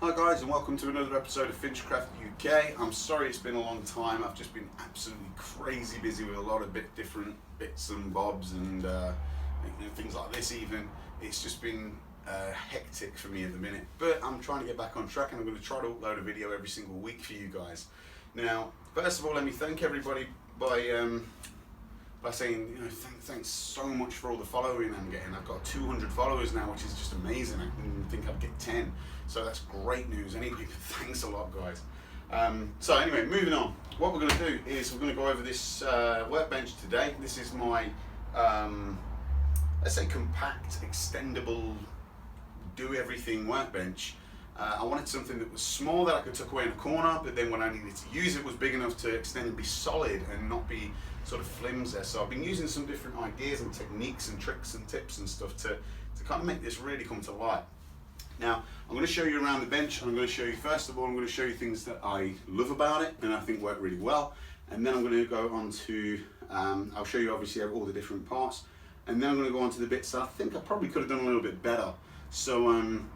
Hi guys, and welcome to another episode of FinchcraftUK. I'm sorry it's been a long time. I've just been absolutely crazy busy with a lot of different bits and bobs and things like this even. It's just been hectic for me at the minute, but I'm trying to get back on track and I'm going to try to upload a video every single week for you guys. Now, first of all, let me thank everybody by saying, thanks so much for all the following I'm getting. I've got 200 followers now, which is just amazing. I didn't think I'd get 10, so that's great news. Anyway, thanks a lot, guys. So anyway, moving on. What we're going to do is we're going to go over this workbench today. This is my, let's say, compact, extendable, do-everything workbench. I wanted something that was small that I could tuck away in a corner, but then when I needed to use it was big enough to extend and be solid and not be sort of flimsy. So I've been using some different ideas and techniques and tricks and tips and stuff to kind of make this really come to light. Now, I'm going to show you around the bench. I'm going to show you, first of all, I'm going to show you things that I love about it and I think work really well. And then I'm going to go on to, I'll show you obviously all the different parts. And then I'm going to go on to the bits that I think I probably could have done a little bit better. So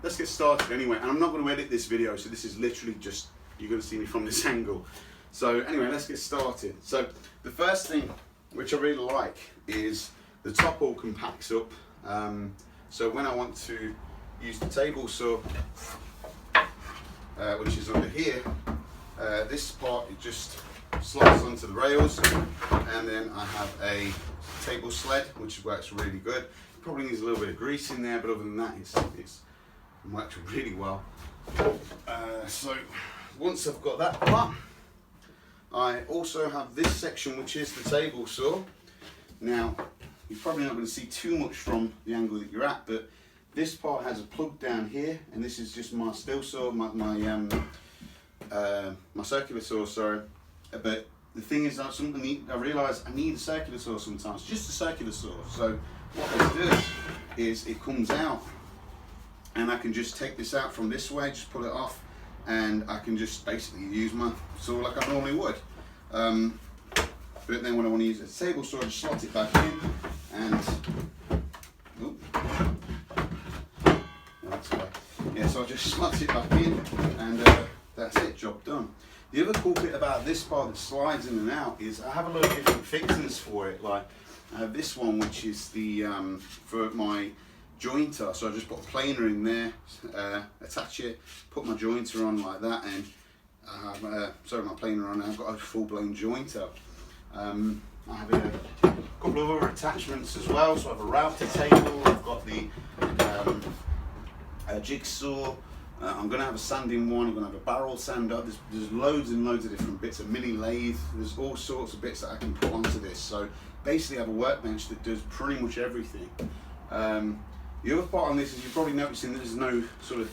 let's get started anyway. And I'm not going to edit this video, so this is literally just, you're going to see me from this angle. So anyway, let's get started. So the first thing which I really like is the top all compacts up. So when I want to use the table saw, which is under here, this part, it just slides onto the rails, and then I have a table sled which works really good. Probably needs a little bit of grease in there, but other than that it works really well. So once I've got that part, I also have this section which is the table saw. Now you're probably not going to see too much from the angle that you're at, but this part has a plug down here, and this is just my still saw, my circular saw, sorry. But the thing is, I realise I need a circular saw sometimes, just a circular saw. So what this does is it comes out, and I can just take this out from this way, just pull it off, and I can just basically use my saw like I normally would. But then when I want to use a table saw, I just slot it back in, and so I just slot it back in, and that's it, job done. The other cool bit about this part that slides in and out is I have a lot of different fixings for it. Like I have this one which is the for my jointer, so I just put a planer in there, attach it, put my jointer on like that, and I have my planer on, and I've got a full-blown jointer. I have a couple of other attachments as well, so I have a router table, I've got the a jigsaw, I'm going to have a sanding one, I'm going to have a barrel sander, there's loads and loads of different bits, a mini lathe, there's all sorts of bits that I can put onto this. So basically I have a workbench that does pretty much everything. The other part on this is you're probably noticing that there's no sort of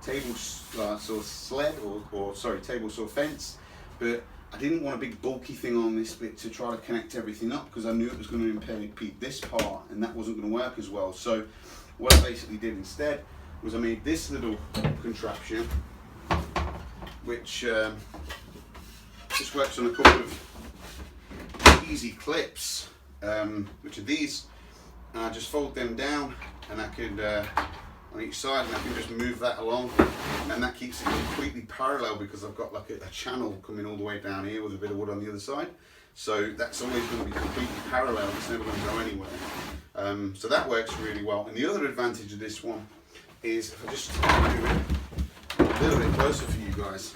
table saw sled or table saw fence, but I didn't want a big bulky thing on this bit to try to connect everything up, because I knew it was going to impede this part and that wasn't going to work as well. So what I basically did instead was I made this little contraption which just works on a couple of easy clips, which are these, and I just fold them down, and I could on each side, and I can just move that along, and that keeps it completely parallel because I've got like a channel coming all the way down here with a bit of wood on the other side. So that's always going to be completely parallel, it's never going to go anywhere. So that works really well. And the other advantage of this one is, if I just move it a little bit closer for you guys,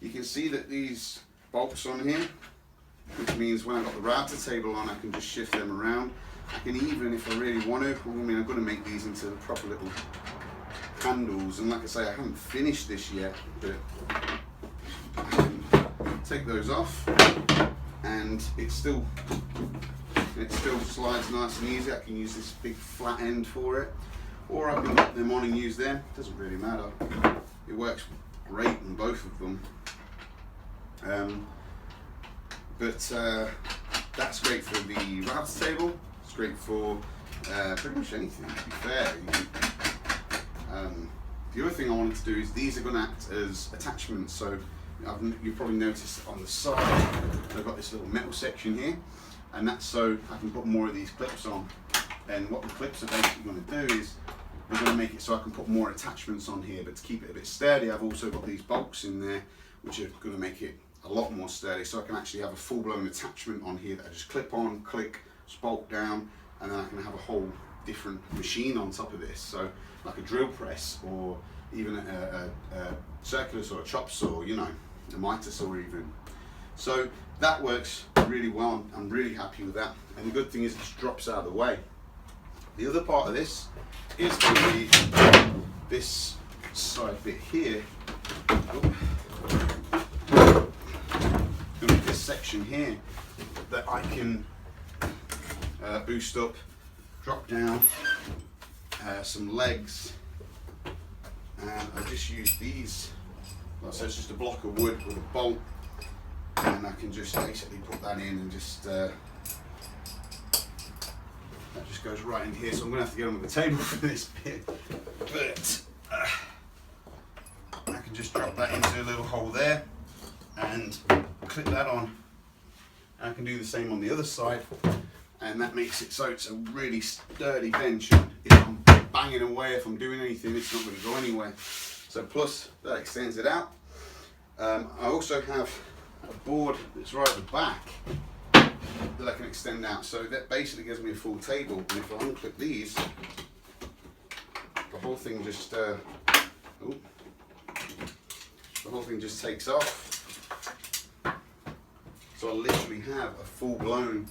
you can see that these bolts on here, which means when I've got the router table on, I can just shift them around. I can even, if I really want to, I'm going to make these into proper little handles, and like I say, I haven't finished this yet, but I can take those off, and it still slides nice and easy. I can use this big flat end for it, or I can put them on and use them. It doesn't really matter. It works great on both of them. That's great for the router table. It's great for pretty much anything, to be fair. The other thing I wanted to do is these are going to act as attachments. So you've probably noticed on the side I've got this little metal section here, and that's so I can put more of these clips on. And what the clips are basically going to do is we're going to make it so I can put more attachments on here, but to keep it a bit sturdy, I've also got these bolts in there, which are going to make it a lot more sturdy, so I can actually have a full-blown attachment on here that I just clip on, click, just bolt down, and then I can have a whole different machine on top of this, so like a drill press, or even a circular saw, a chop saw, you know, a miter saw even. So that works really well. I'm really happy with that, and the good thing is it just drops out of the way. The other part of this is going to be this side bit here. This section here that I can boost up, drop down, some legs, and I just use these. So it's just a block of wood with a bolt, and I can just basically put that in and just that just goes right in here. So I'm going to have to get under the table for this bit, but I can just drop that into a little hole there and clip that on. And I can do the same on the other side, and that makes it so it's a really sturdy bench. If I'm banging away, if I'm doing anything, it's not going to go anywhere. So plus that extends it out. I also have a board that's right at the back that I can extend out, so that basically gives me a full table, and if I unclip these, the whole thing just takes off. So I literally have a full-blown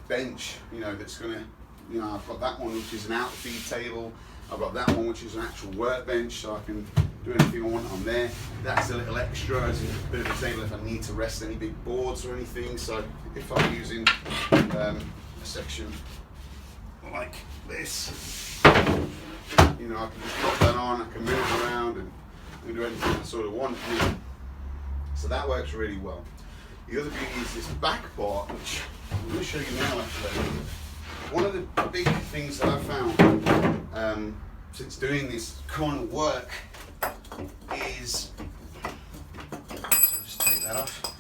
bench, you know, that's gonna, you know, I've got that one which is an out feed table, I've got that one which is an actual workbench, so I can do anything I want on there. That's a little extra as a bit of a table if I need to rest any big boards or anything. So if I'm using a section like this, you know, I can just drop that on, I can move around and do anything I sort of want. So that works really well. The other beauty is this back part, which I'm going to show you now actually. One of the big things that I've found since doing this kind of work is, so just take that off.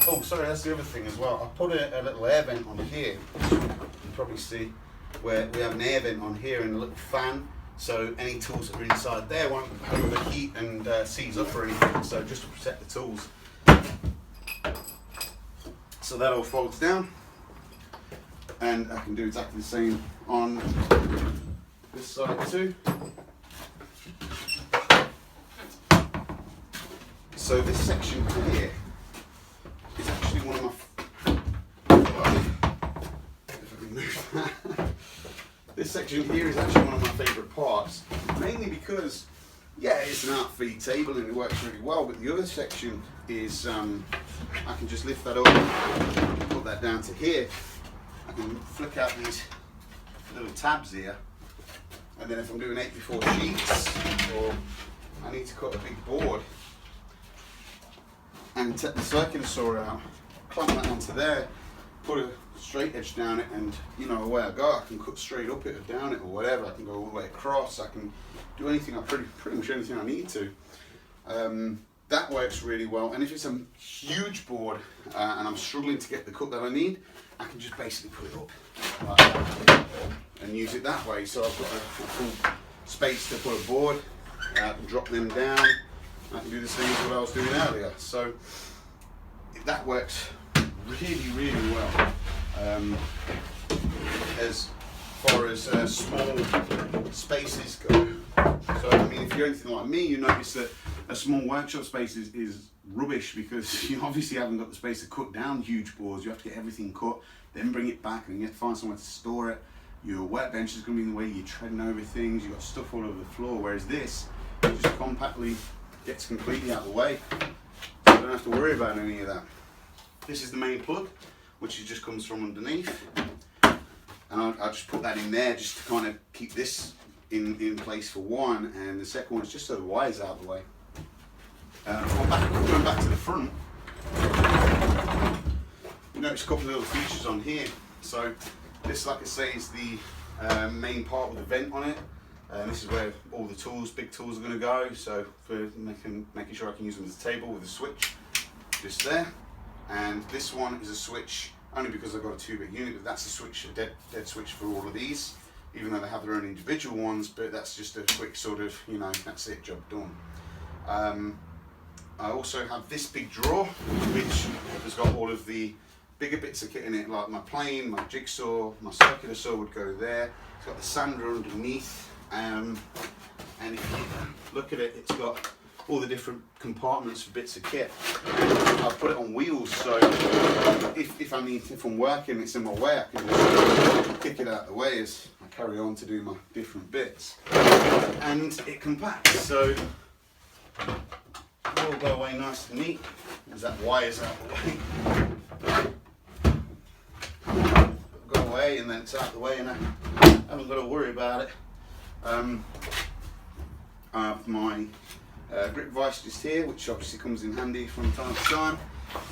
Oh, sorry, that's the other thing as well. I put a little air vent on here. You can probably see where we have an air vent on here and a little fan, so any tools that are inside there won't overheat and seize up or anything, so just to protect the tools. So that all folds down, and I can do exactly the same on this side too. So this section here is actually one of my this section here is actually one of my favourite parts, mainly because, yeah, it's an art feed table and it works really well, but the other section is I can just lift that up, put that down to here. I can flick out these little tabs here, and then if I'm doing 8x4 sheets, or I need to cut a big board, and take the circular saw out, clamp that onto there, put a straight edge down it, and you know, away I go. I can cut straight up it or down it or whatever. I can go all the way across. I can do anything, pretty much anything I need to. That works really well. And if it's a huge board and I'm struggling to get the cut that I need, I can just basically put it up like that and use it that way. So I've got a full space to put a board. I can drop them down. I can do the same as what I was doing earlier. So that works really, really well. As far as small spaces go. So I mean, if you're anything like me, you notice that a small workshop space is rubbish, because you obviously haven't got the space to cut down huge boards. You have to get everything cut, then bring it back, and you have to find somewhere to store it. Your workbench is going to be in the way, you're treading over things, you've got stuff all over the floor, whereas this just compactly gets completely out of the way. So you don't have to worry about any of that. This is the main plug, which just comes from underneath. And I'll just put that in there just to kind of keep this in place for one, and the second one is just so the wire's out of the way. Going back to the front, you notice a couple of little features on here. So this, like I say, is the main part with the vent on it. This is where all the tools, big tools, are going to go. So for making sure I can use them as a table with a switch, just there. And this one is a switch only because I've got a 2-bit unit, but that's a switch, a dead switch for all of these. even though they have their own individual ones, but that's just a quick sort of, you know, that's it, job done. I also have this big drawer, which has got all of the bigger bits of kit in it, like my plane, my jigsaw, my circular saw would go there. It's got the sander underneath, and if you look at it, it's got all the different compartments for bits of kit. I've put it on wheels, so if I'm working, it's in my way, I can just kick it out of the way as I carry on to do my different bits. And it compacts, so it'll all go away nice and neat as that wire's out of the way. Go away and then it's out of the way and I haven't got to worry about it. I have my grip vise just here, which obviously comes in handy from time to time.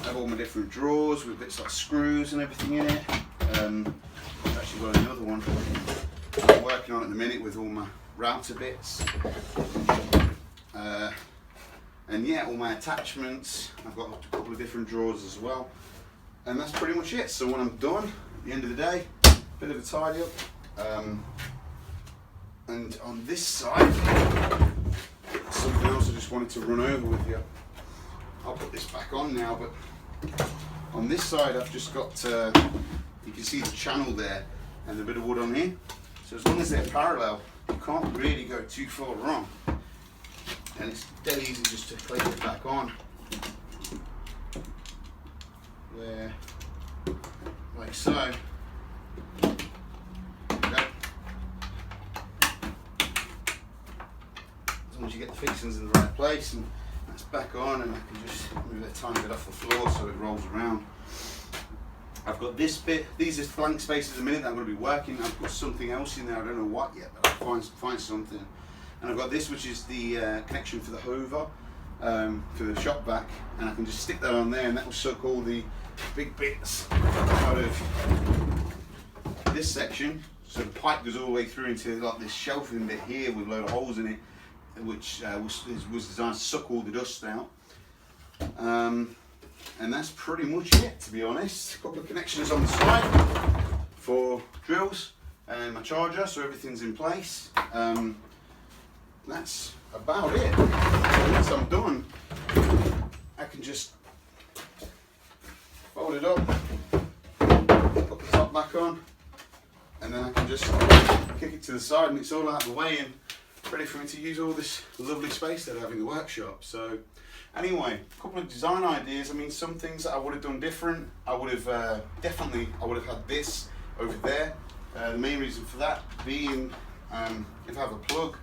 I have all my different drawers with bits like screws and everything in it. I've actually got another one I'm working on at the minute with all my router bits. And yeah, all my attachments. I've got a couple of different drawers as well. And that's pretty much it. So when I'm done, at the end of the day, bit of a tidy up. And on this side, something else I just wanted to run over with you. I'll put this back on now, but on this side I've just got, you can see the channel there and a bit of wood on here. So as long as they're parallel, you can't really go too far wrong. And it's dead easy just to place it back on. There, like so. Okay. As long as you get the fixings in the right place, and that's back on, and I can just move a tiny bit off the floor so it rolls around. I've got this bit, these are blank spaces at the minute that I'm going to be working. I've got something else in there, I don't know what yet, but I'll find something. And I've got this, which is the connection for the hover, for the shop vac, and I can just stick that on there and that will suck all the big bits out of this section. So the pipe goes all the way through into like this shelving bit here with a load of holes in it, which was designed to suck all the dust out. And that's pretty much it, to be honest. A couple of connections on the side for drills and my charger, so everything's in place. That's about it. Once I'm done, I can just fold it up, put the top back on, and then I can just kick it to the side and it's all out of the way and ready for me to use all this lovely space that I have in the workshop. So anyway, a couple of design ideas. I mean, some things that I would have done different. I would have I would have had this over there. The main reason for that being, if I have a plug,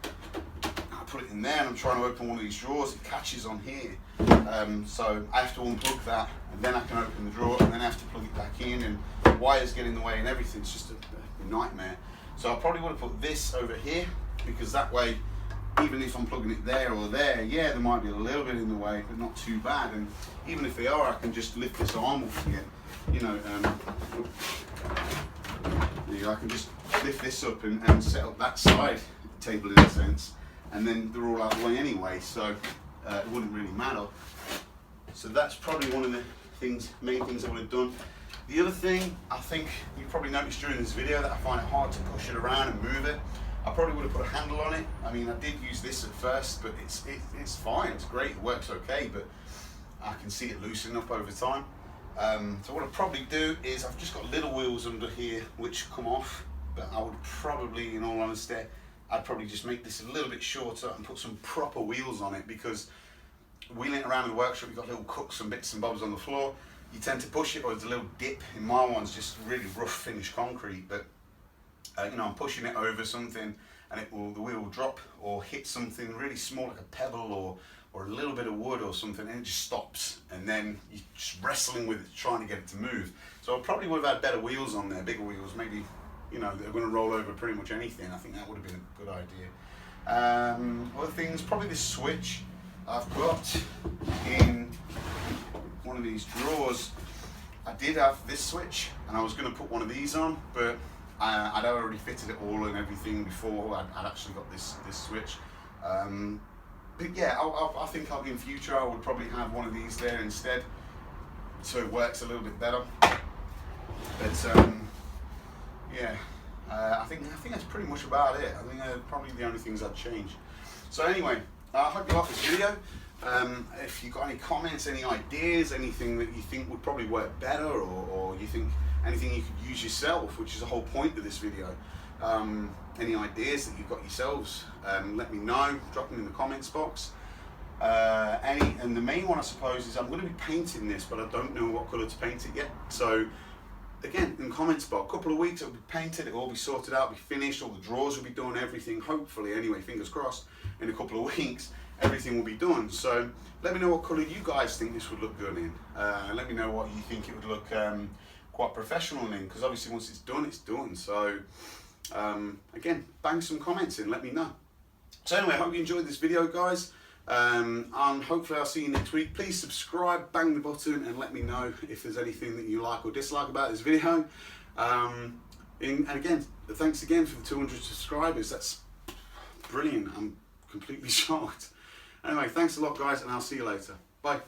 I put it in there and I'm trying to open one of these drawers, it catches on here. So I have to unplug that and then I can open the drawer and then I have to plug it back in and wires get in the way and everything. It's just a nightmare. So I probably would have put this over here, because that way, even if I'm plugging it there or there, yeah, there might be a little bit in the way, but not too bad. And even if they are, I can just lift this arm off again. You know, I can just lift this up and set up that side table in a sense, and then they're all out of the way anyway, so it wouldn't really matter. So that's probably one of the main things I would have done. The other thing, I think you probably noticed during this video that I find it hard to push it around and move it. I probably would have put a handle on it. I mean, I did use this at first, but it's fine, it's great, it works okay, but I can see it loosening up over time. So what I'll probably do is, I've just got little wheels under here which come off, but I would probably, in all honesty, I'd probably just make this a little bit shorter and put some proper wheels on it, because wheeling it around in the workshop, you've got little cuts and bits and bobs on the floor. You tend to push it, or there's a little dip. In my one's just really rough finished concrete, but you know, I'm pushing it over something and the wheel will drop or hit something really small like a pebble or a little bit of wood or something, and it just stops, and then you're just wrestling with it trying to get it to move. So I probably would have had better wheels on there, bigger wheels, maybe, you know, they're going to roll over pretty much anything. I think that would have been a good idea. Other things, probably this switch I've got in one of these drawers. I did have this switch and I was going to put one of these on, but I'd already fitted it all and everything before I'd actually got this switch. But yeah, I think in future I would probably have one of these there instead, so it works a little bit better. But yeah, I think that's pretty much about it. I think probably the only things I'd change. So anyway, I hope you like this video. If you've got any comments, any ideas, anything that you think would probably work better, or you think anything you could use yourself, which is the whole point of this video, any ideas that you've got yourselves, let me know, drop them in the comments box. And the main one, I suppose, is I'm going to be painting this, but I don't know what colour to paint it yet. So again, in the comments box, a couple of weeks it'll be painted, it'll all be sorted out, be finished, all the drawers will be done, everything, hopefully, anyway, fingers crossed, in a couple of weeks everything will be done. So let me know what colour you guys think this would look good in. Let me know what you think it would look quite professional in, because obviously once it's done, it's done. So again, bang some comments in, let me know. So anyway, I hope you enjoyed this video, guys. And hopefully I'll see you next week. Please subscribe, bang the button, and let me know if there's anything that you like or dislike about this video. And again, thanks again for the 200 subscribers. That's brilliant. I'm completely shocked. Anyway, thanks a lot, guys, and I'll see you later. Bye.